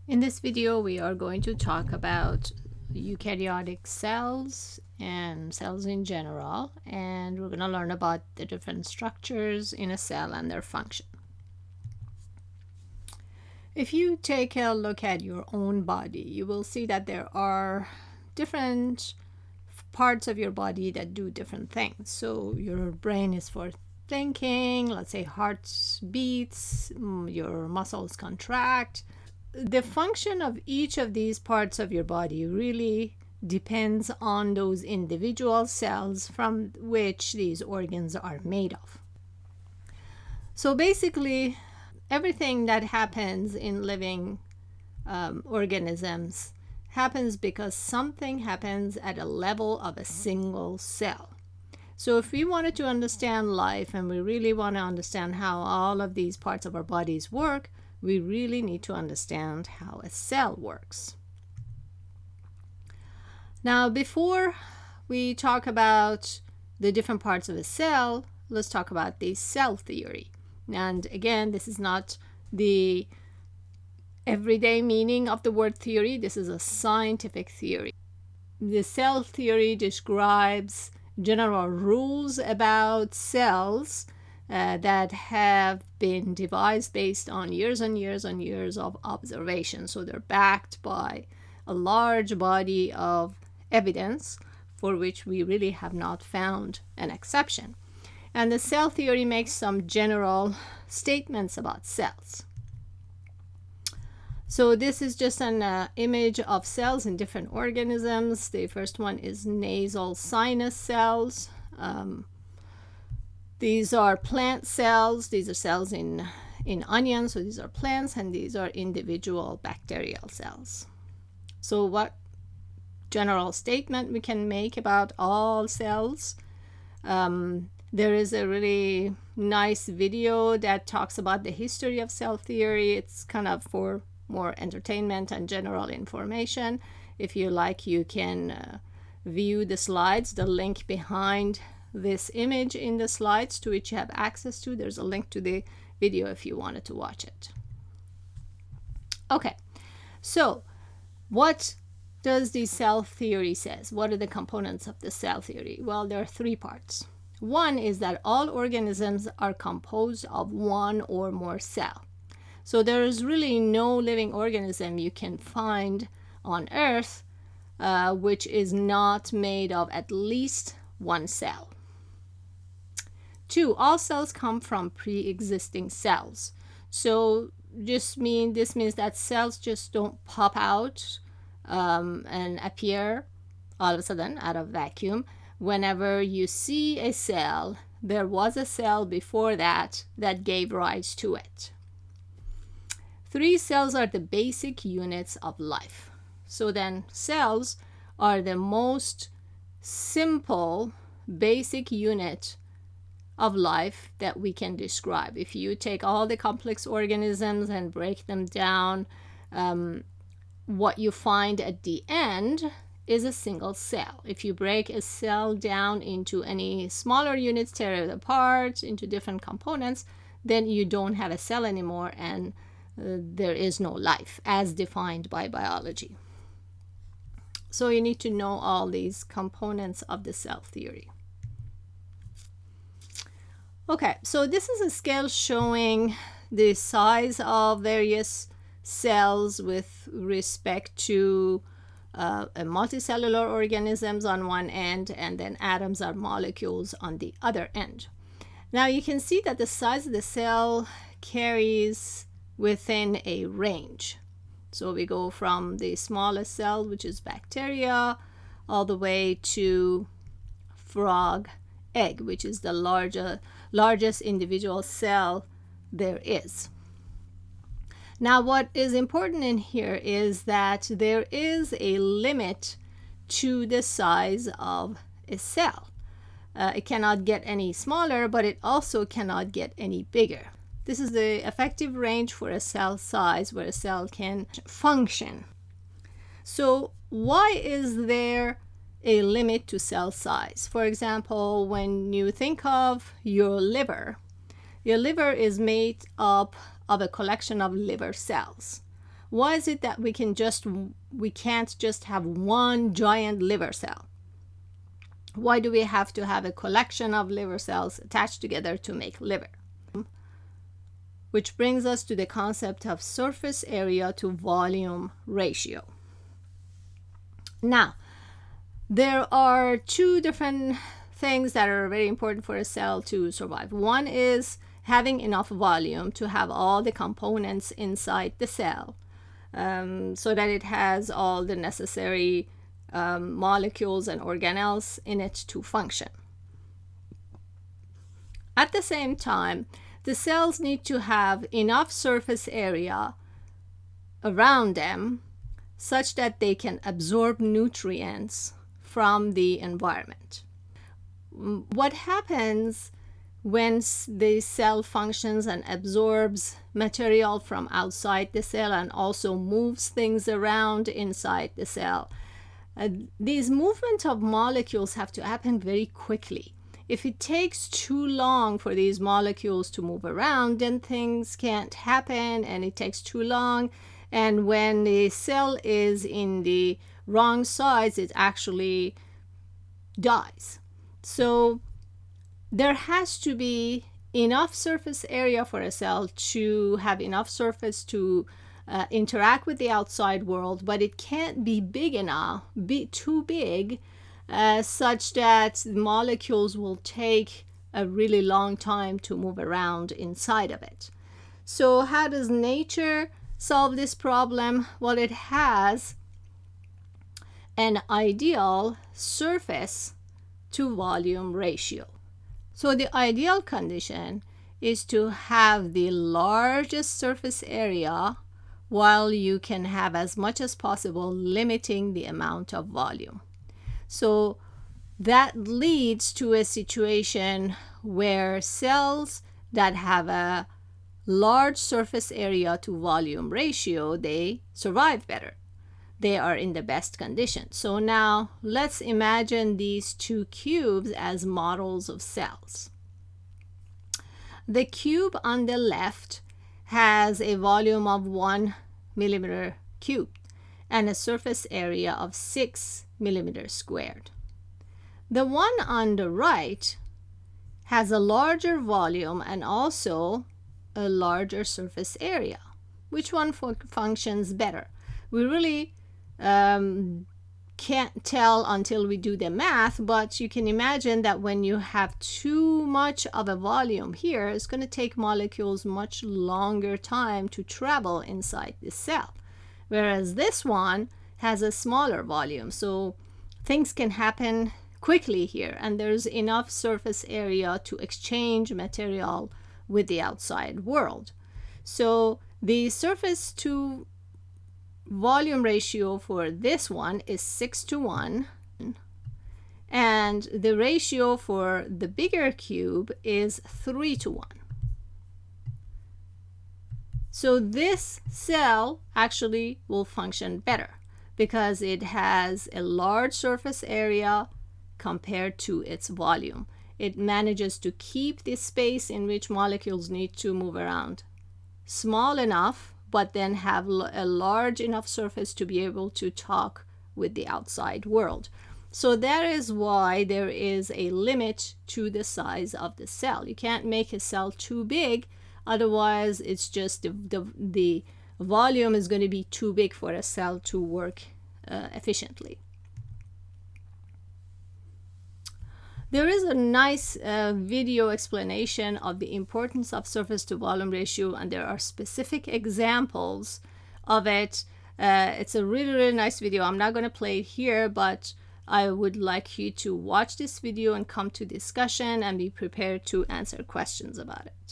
In this video, we are going to talk about eukaryotic cells and cells in general, and we're going to learn about the different structures in a cell and their function. If you take a look at your own body, you will see that there are different parts of your body that do different things. So your brain is for thinking, let's say heart beats, your muscles contract. The function of each of these parts of your body really depends on those individual cells from which these organs are made of. So basically, everything that happens in living organisms happens because something happens at a level of a single cell. So if we wanted to understand life and we really want to understand how all of these parts of our bodies work, we really need to understand how a cell works. Now, before we talk about the different parts of a cell, let's talk about the cell theory. And again, this is not the everyday meaning of the word theory. This is a scientific theory. The cell theory describes general rules about cells that have been devised based on years and years and years of observation. So they're backed by a large body of evidence for which we really have not found an exception. And the cell theory makes some general statements about cells. So this is just an image of cells in different organisms. The first one is nasal sinus cells. These are plant cells. These are cells in onions. So these are plants, and these are individual bacterial cells. So what general statement we can make about all cells? There is a really nice video that talks about the history of cell theory. It's kind of for more entertainment and general information. If you like, you can view the slides. The link behind this image in the slides to which you have access to, there's a link to the video if you wanted to watch it. Okay, so what does the cell theory says? What are the components of the cell theory? Well, there are three parts. One is that all organisms are composed of one or more cells. So there is really no living organism you can find on Earth which is not made of at least one cell. Two, all cells come from pre-existing cells. So this means that cells just don't pop out and appear all of a sudden out of vacuum. Whenever you see a cell, there was a cell before that gave rise to it. Three, cells are the basic units of life. So then cells are the most simple basic unit of life that we can describe. If you take all the complex organisms and break them down, what you find at the end is a single cell. If you break a cell down into any smaller units, tear it apart into different components, then you don't have a cell anymore, and there is no life as defined by biology. So you need to know all these components of the cell theory. Okay, so this is a scale showing the size of various cells with respect to multicellular organisms on one end, and then atoms or molecules on the other end. Now you can see that the size of the cell carries within a range. So we go from the smallest cell, which is bacteria, all the way to frog egg, which is the largest individual cell there is. Now, what is important in here is that there is a limit to the size of a cell. It cannot get any smaller, but it also cannot get any bigger. This is the effective range for a cell size where a cell can function. So why is there a limit to cell size? For example, when you think of your liver is made up of a collection of liver cells. Why is it that we can't just have one giant liver cell? Why do we have to have a collection of liver cells attached together to make liver? Which brings us to the concept of surface area to volume ratio. Now, there are two different things that are very important for a cell to survive. One is having enough volume to have all the components inside the cell, so that it has all the necessary molecules and organelles in it to function. At the same time, the cells need to have enough surface area around them such that they can absorb nutrients from the environment. What happens when the cell functions and absorbs material from outside the cell and also moves things around inside the cell? These movements of molecules have to happen very quickly. If it takes too long for these molecules to move around, then things can't happen and it takes too long. And when the cell is in the wrong size, it actually dies. So there has to be enough surface area for a cell to have enough surface to interact with the outside world, but it can't be big enough, too big, such that molecules will take a really long time to move around inside of it. So how does nature solve this problem? Well, it has an ideal surface to volume ratio. So the ideal condition is to have the largest surface area while you can have as much as possible limiting the amount of volume. So that leads to a situation where cells that have a large surface area to volume ratio, they survive better. They are in the best condition. So now let's imagine these two cubes as models of cells. The cube on the left has a volume of 1 millimeter cubed and a surface area of 6 millimeters squared. The one on the right has a larger volume and also a larger surface area. Which one functions better? We really can't tell until we do the math, but you can imagine that when you have too much of a volume here, it's going to take molecules much longer time to travel inside the cell, whereas this one has a smaller volume, so things can happen quickly here, and there's enough surface area to exchange material with the outside world. So the surface to volume ratio for this one is 6:1, and the ratio for the bigger cube is 3:1. So this cell actually will function better because it has a large surface area compared to its volume. It manages to keep the space in which molecules need to move around small enough, but then have a large enough surface to be able to talk with the outside world. So that is why there is a limit to the size of the cell. You can't make a cell too big, otherwise it's just the volume is going to be too big for a cell to work efficiently. There is a nice video explanation of the importance of surface to volume ratio, and there are specific examples of it. It's a really, really nice video. I'm not going to play it here, but I would like you to watch this video and come to discussion and be prepared to answer questions about it.